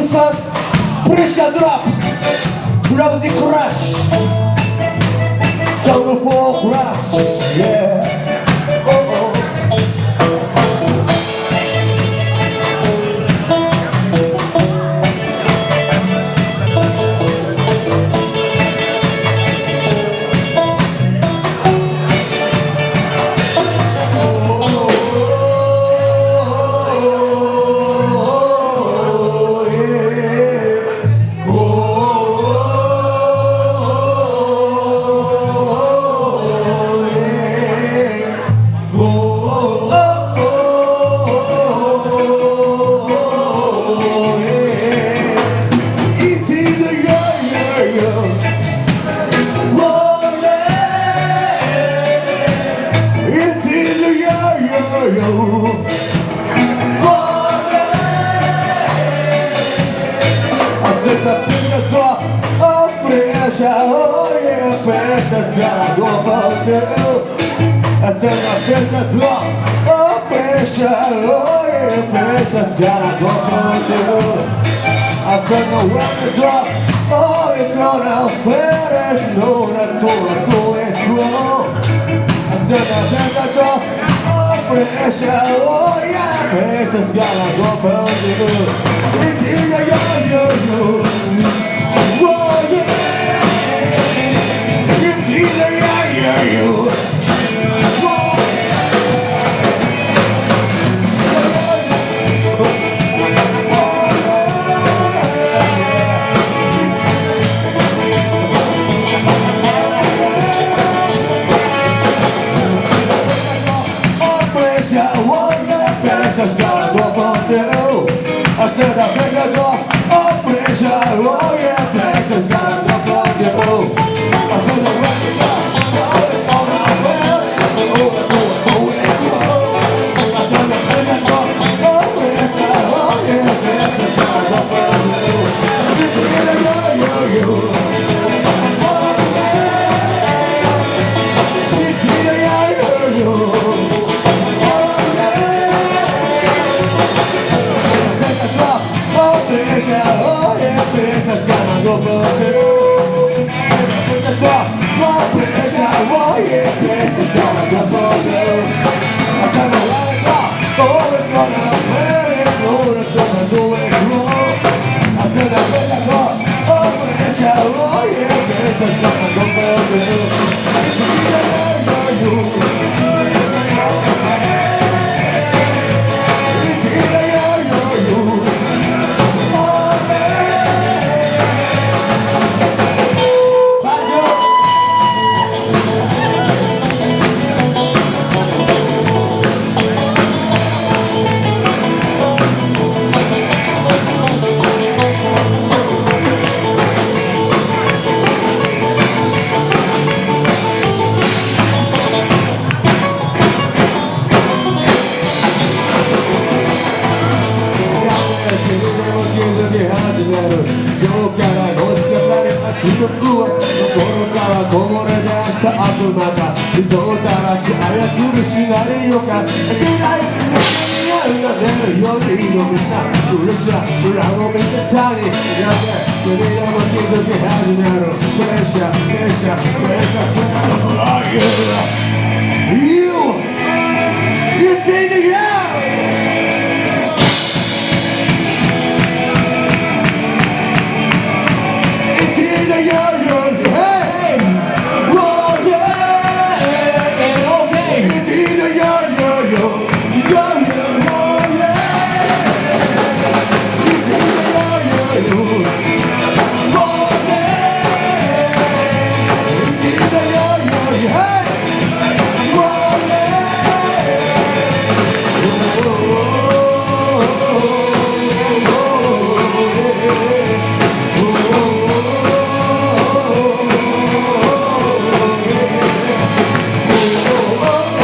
Sun, pressure drop, gravity crash, sound for crash, yeah. Oh oh. Oh yeah, precious gotta go about you. I said my precious drop. Oh precious, oh yeah, precious gotta go about you. I said no weapon drop. Oh, it's not out fair, it's no not to it's wrong. I said my precious drop. Oh precious, oh yeah, precious gotta go about you. It's either you. Oh yeah. I said I think I got a pressure, oh yeah, precious gotta go on you. I said I wrap it up, oh it's on my well, oh it's going I said I think I got a pressure, oh yeah, precious gotta go on you. It's either you. It's either you. Oh yeah, precious gotta go for you. Precious oh precious, oh yeah, precious gotta go for you. I'm gonna let it go, oh it's gonna let it go, it's gonna do it wrong. I'm gonna let it go, oh precious, oh yeah, precious gotta go for you. It's either you.どうたらし操るシナリオか未来にが出るように色みな苦しら裏を見てたりやべそれらも気づき始めるプレッシャープレッシャープレッシャー You think the oh